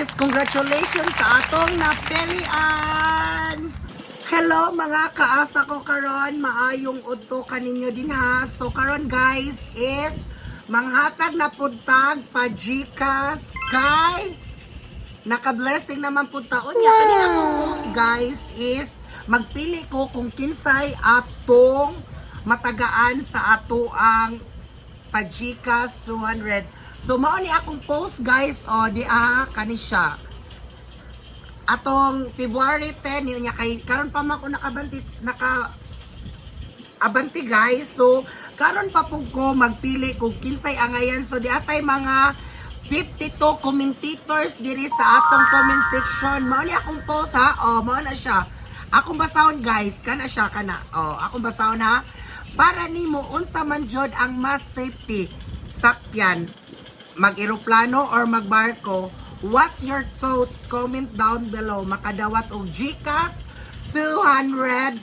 guys, congratulations sa atong napilian. Hello mga kaasa ko karon, maayong udto kaninyo din ha. So karon guys is manghatag na puntag pa GCash kay naka-blessing naman punta unya. Kanina akong post guys is magpili ko kung kinsay atong matagaan sa ato ang pa GCash 200. So mao ni akong post guys, o di kani siya. Atong February 10 yun niya kay karon pa man ko abanti guys. So karon pa pug ko magpili kung kinsay angayan. So di atay mga 52 commentators diri sa atong comment section. Mao ni akong post ha. Mao na siya. Akong basahon guys, kana siya kana. Akong basahon ha. Para nimo unsa man jud ang mas safety sakyan, mag-eroplano or mag-barko. What's your thoughts? Comment down below. Makadawat og GCash 200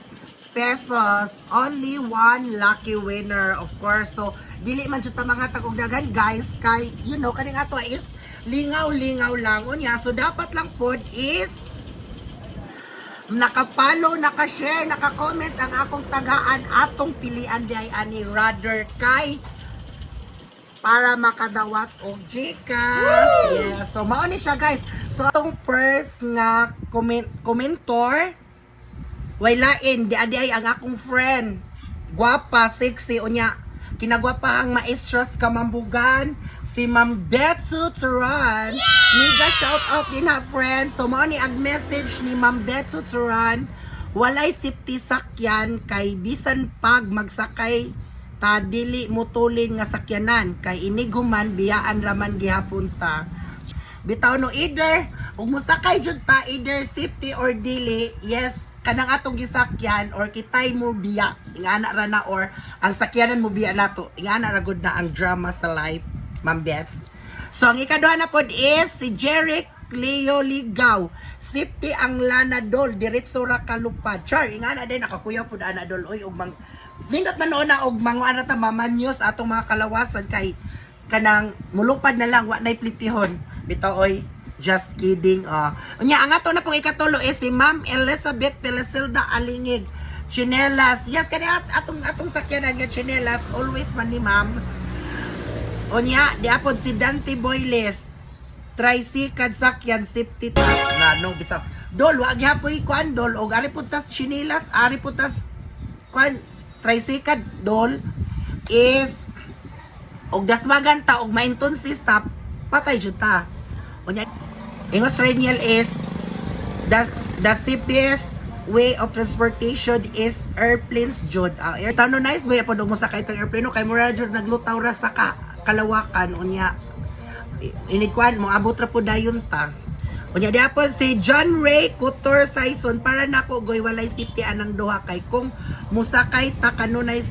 pesos. Only one lucky winner, of course. So, dili man jud ta mga tag og daghan, guys. Kay, you know, kaning ato is lingaw-lingaw lang. Unya, so dapat lang pod is nakapalo, nakashare, naka-comments ang akong tagaan atong pilian di ay ani rather kay para makadawat og GCash. Yeah. So mao ni siya guys. So atong first nga commentor way lain di ay ang akong friend. Gwapa, sexy unya. Kinagwapahang maestros kamambugan si Ma'am Betsu Turan. Mega shout out din ha friend. So mao ni ang message ni Ma'am Betsu Turan. Walay safety sakyan kay bisan pag magsakay ta dili mutulin nga sakyanan kay iniguman biyaan raman gihapon ta. Bitaw no either ug musakay jud ta either safety or dili, yes kanang atong gisakyan or kitay mo biya ingana ra na or ang sakyanan mo biya nato ingana ra gud na ang drama sa life, Ma'am Bets. So ang ikaduha na pod is si Jeric Leo Ligaw. Safety ang Lanadol diretso ra kalupad. Char ingana din nakakuyaw pod anadol oy ug mang nindot man na og mga ta mamanyos atong mga kalawasan kay kanang mulupad na lang wa nay plitihon. Bitaw oy, just kidding. Unya ang ato na pong ikatulo is si Ma'am Elizabeth Pelesilda Alingig. Chinelas. Yes, kani atong sakyanan nga chinelas always man ni Ma'am. Unya di apod si Dante Boyles. Tricycle sakyan safety ta. No bisa. Dol wa gyapon kuan dol og ari putas chinelas, ari putas kuan tricycle dol is og dasmagan ta og mainton si stop patay jud ta. Unya ingos Reniel is the safest way of transportation is airplanes jud. Air tano nice way pod mo sakay tang airplane kay mura jud naglutaw ra sa kalawakan. Unya inikuan mo abot ra pod dayon ta. Unya diapon si John Ray Couture Saison para nako goy walay safety anang duha kay kung musakay ta kanunay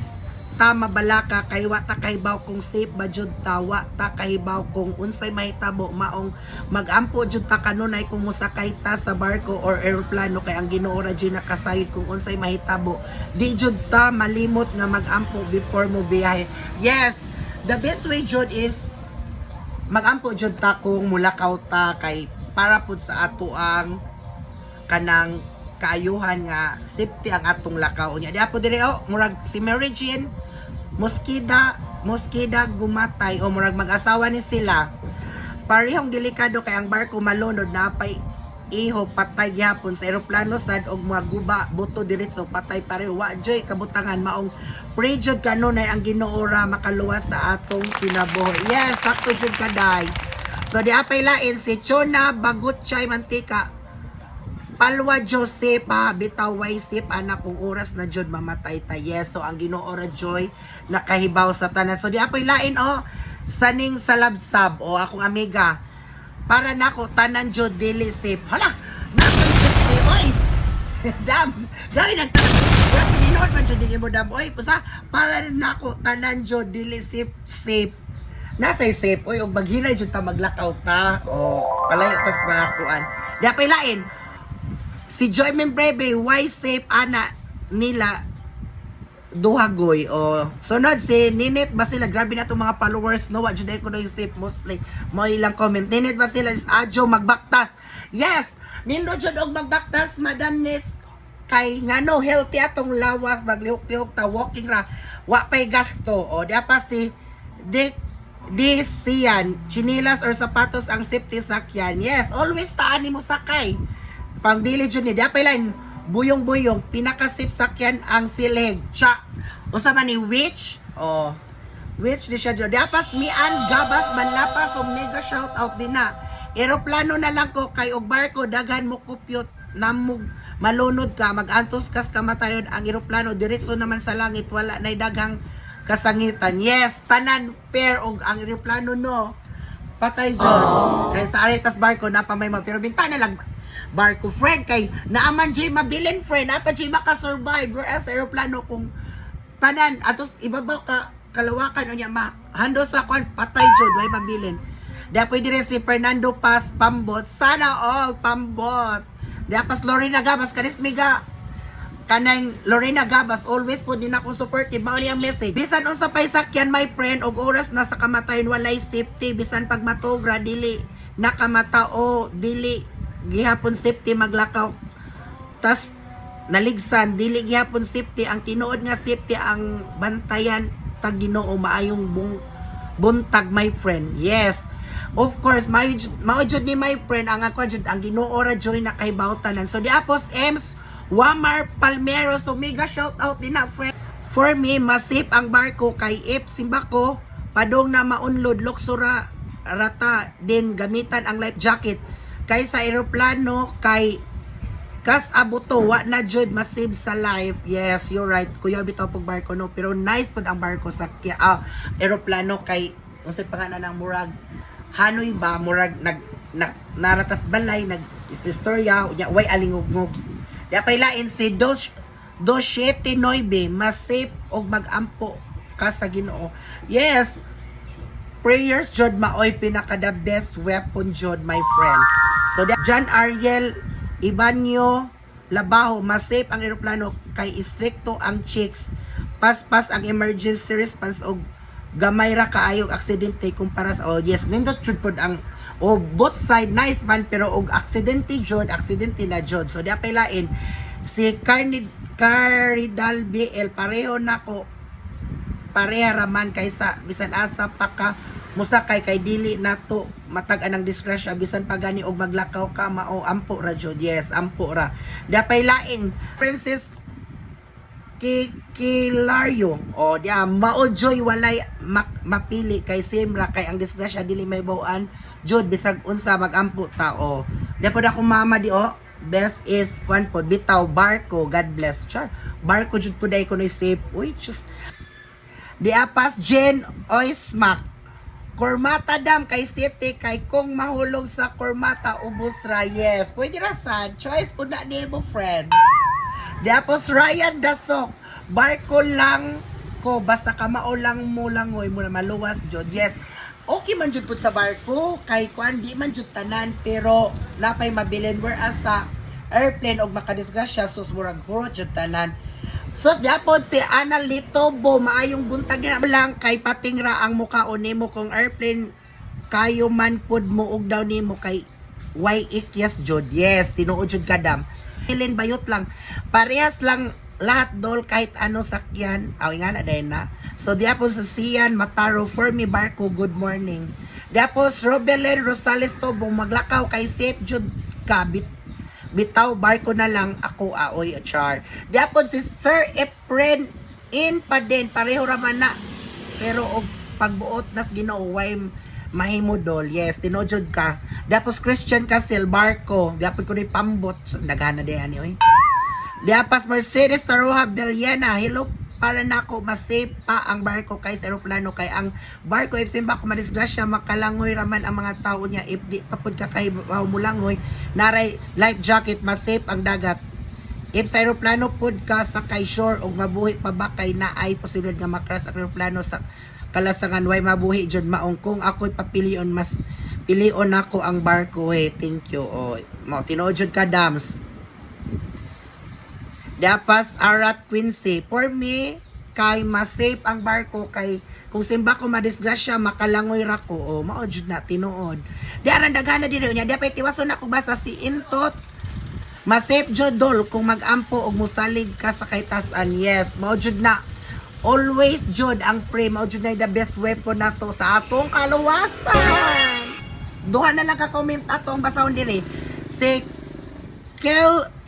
ta mabalaka kay wa ta kahibaw kung safe ba jud ta, wa ta kahibaw kung unsay mahitabo maong magampo jud ta kanunay kung musakay ta sa barko or eroplano kay ang Ginoo ra jud nakasayod kung unsay mahitabo. Di jud ta malimot nga magampo before mo biyahe. Yes, the best way jud is magampo jud ta kung mulakaw ta kay para pud sa ato ang kanang kaayuhan nga safety ang atong lakaw niya. Di apo dire murag si Mary Jane Mosqueda gumatay o murag mag-asawa ni sila. Parehong delikado kay ang barko malunod na pay iho patay gyapon sa eroplano sad og mga guba buto diretso patay pareho wa joy kabutangan maong pray jud kanunay ang Ginoo ra makaluwas sa atong kinabuhi. Yes, sakto jud kaday. So di apay lain si Chona Bagutchay Mantika Palwa Joseph bitaw way sip anak kung oras na jud mamatay ta. Yes, so ang Ginoo ra joy nakahibaw sa tanan. So di apay lain saning salabsab akong amiga para nako tanan jud dili safe. Hala, nakoy safety oy. Dam, dai nagtawag tinod man jud mo dam oy pusa para nako tanan jud dili safe. Nasay safe oy og maghinay jud ta maglakaw ta. Palay tas makakuan. Di apay lain si Joy Membrebe, why safe ana nila duhagoy. O sunod si Ninit Basila, grabe na itong mga followers, no, wa jud ko na isip mostly mo ilang comment. Ninit Basila is adyo magbaktas. Yes, nindo jud og magbaktas, Madam Nis, kay ngano healthy atong lawas, maglihok-lihok ta, walking ra, wa pay gasto. O di pa si Sian, chinilas or sapatos ang safety sakyan. Yes, always taan mo sakay. Pang dili jud ni di pa line buyong-buyong, pinaka-safe sakyan ang silig. Siya, usa man ni Witch, Witch di siya dyan. Dapat mian, gabas, manlapas, o mega shout out din na. Aeroplano na lang ko, kay og barko, daghan mo kupyot, namog, malunod ka, mag-antos kas kamatayon ang aeroplano, diretso naman sa langit, wala na daghang kasangitan. Yes, tanan, pair, og ang aeroplano, no, patay dyan. Kaya sa Aritas barko, napamay mag, pero bintana lang, barko friend kay naaman jay mabilin friend apa jay makasurvive whereas aeroplano kung tanan atos ibabaw ka kalawakan unya hando sa kwan patay jud way mabilin dapat dire si Fernando Paz Pambot sana all Pambot dapat Lorena Gabas kanis miga kanang Lorena Gabas always po din ako supportive mao niyang message bisan unsa pay sakyan my friend og oras na sa kamatayon walay safety bisan pag matugra dili nakamata o dili gihapon safety maglakaw tas naligsan dili gihapon safety ang tinuod nga safety ang bantayan tag Ginoo maayong buntag my friend. Yes, of course mao jud ni my friend ang ako jud ang Ginoo ra joy na kay bawtanan. So di apos Ems Wamar Palmero, so mega shout out din na friend. For me masip ang barko kay if simbako padong na maunlod luksura rata din gamitan ang life jacket kay sa aeroplano kay kas abuto wa na jud masib sa life. Yes, you're right kuya bitaw pag barko no pero nice pud ang barko sa aeroplano kay unsay pangalan ng murag Hanoy ba murag naratas balay nag istorya way alingog-ngog dapat lain si 279 masip og magampo ka sa Ginoo. Yes, prayers jud maoy pinaka the best weapon jud my friend. So John Ariel Ibanyo Labaho, masip ang aeroplano kay istrikto ang chicks, paspas ang emergency response og gamay ra kaayog aksidente kumpara sa yes nindot jud pod ang both side nice man pero og aksidente na jud. So diapay lain si Caridal BL pareho nako pareha raman kaysa bisan asa pa ka musakay kay dili nato matag anang disgrasya bisan pagani og maglakaw ka mao ampo ra jud. Yes, ampo ra. Dapay lain Princess Kilario dia mao joy walay mapili kay simra kay ang disgrasya dili may bawaan jud bisag unsa magampo tao. Dapat ako mama di best is kwan po bitaw barko, God bless. Char barko jud puday ko no safe. Uy just di apas Jen Oismak Kormata dam kay safety kay kung mahulog sa kormata ubos ra. Yes, pwede ra sad choice pud na nimo friend. Tapos Ryan Dasok barko lang ko basta ka mao lang mo langoy mo na maluwas jud. Yes, okay man jud pud sa barko kay kuan di man jud tanan pero napay mabilin whereas sa airplane og makadisgrasya sus murag hurot jud tanan. Sus diapod si Ana Litobo maayong buntag na lang kay patingra ang mukhaon nimo kung airplane kayo man pud mo og daw nimo kay why ikyas jud. Yes, tinuod jud kadam. Hilin bayot lang. Parehas lang lahat dol kahit ano sakyan. Nga na din na. So diapos sa Sian Mataro for me barko good morning. Diapos Robelen Rosales Tobo maglakaw kay safe jud ka bitaw barko na lang ako aoy char. Diapon si Sir Efren in pa din pareho raman na pero og pagbuot nas Ginoo way mahimudol. Yes, tinojod ka. Diapos Christian Casel barko diapon ko ni pambot so, nagana di ani oy. Diapas Mercedes Taroha Beliana hello para nako masave pa ang barko kay sa aeroplano kay ang barko if simba ko madisgrasya makalangoy raman ang mga tao niya if di papud ka kay mulangoy naray life jacket masave ang dagat if sa aeroplano pud ka sa kay shore og mabuhi pa ba kay na ay posibilidad nga makras ang aeroplano sa kalasangan way mabuhi jud maong kung ako'y papilion mas pilion nako ang barko thank you mo tinuod jud ka dams. Dapas Arat Quincy for me kay ma-safe ang barko kay kung simba ko madisgrasya makalangoy ra ko o mao jud na tinuod. Di aran dagana diri nya, di pa tiwason ako basa si Intot. Ma-safe jud dol kung mag-ampo og musalig ka sa kaytas-an. Yes, mao jud na. Always jud ang pray mao jud na the best weapon nato sa atong kaluwasan. Duha na lang ka comment atong basahon diri. Si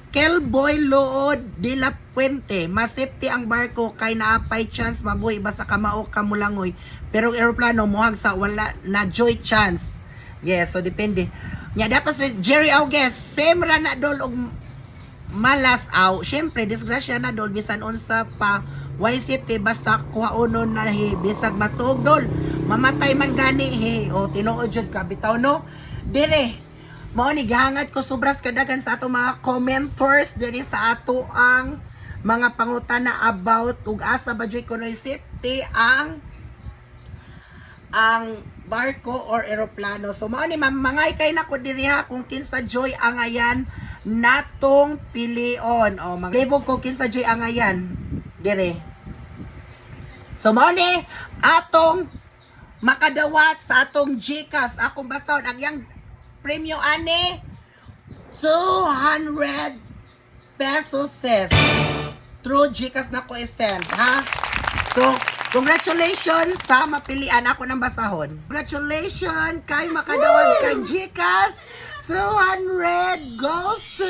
Kelboy Lood de la Puente, masafety ang barko kay naapay chance mabuhi basta kamao kamulangoy. Pero eroplano mohag sa wala na joy chance. Yes, so depende. Nya dapat si Jerry Augues, same ra na dol og malas aw. Syempre disgrasya na dol bisan unsa pa YCT basta kuhaonon na bisag matug dol. Mamatay man gani o tinuod jud ka bitaw no. Dire mao ni gihangat ko sobras kadagan sa ato mga commenters diri sa ato ang mga pangutana about ug asa ba jud kunoy safety ang barko or eroplano. So mao ni mangay kay nako diri ha kung kinsa joy angayan natong pilion. O maglibog ko kinsa joy angayan diri. So mao ni atong makadawat sa atong GCash. Akong basahon ang yang premium ani 200 pesos ses through GCash na ko i-send ha. So congratulations sa mapilian ako ng basahon. Congratulations kay makadawat kay GCash 200 goes to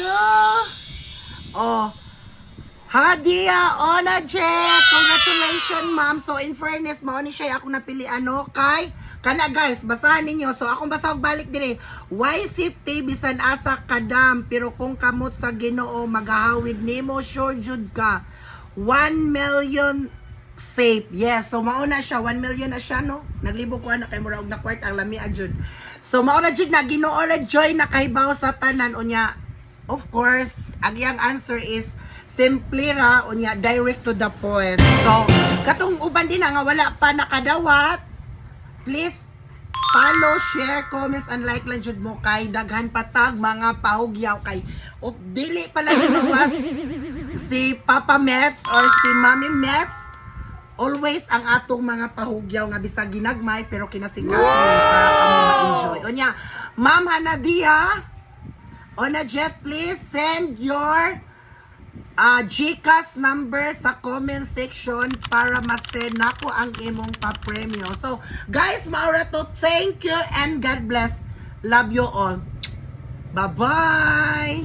Hadia Onajek. Congratulations ma'am. So in fairness mao ni siya ako napilian no kay kana guys basahan ninyo. So akong basahog balik dire. Why safety bisan asa kadam pero kung kamot sa Ginoo magahawid nimo sure jud ka 1 million safe. Yes, so mao na siya 1 million na siya no. Naglibog ko na kay mura og na kwart ang lami ajud. So mao na jud na Ginoo ra joy na kahibaw sa tanan unya. Of course, ang iyang answer is simply ra unya direct to the point. So katong uban din nga wala pa nakadawat, please follow, share, comments and like lang jud mo kay daghan patag mga pahugyaw kay ug dili pala ginawas si Papa Mets or si Mami Mets. Always ang atong mga pahugyaw nga bisag ginagmay pero kinasikas para kamo ma-enjoy. Unya, Ma'am Hanadia, on a jet please send your GCash number sa comment section para ma-send nako ang imong pa-premyo. So, guys, maura to. Thank you and God bless. Love you all. Bye-bye!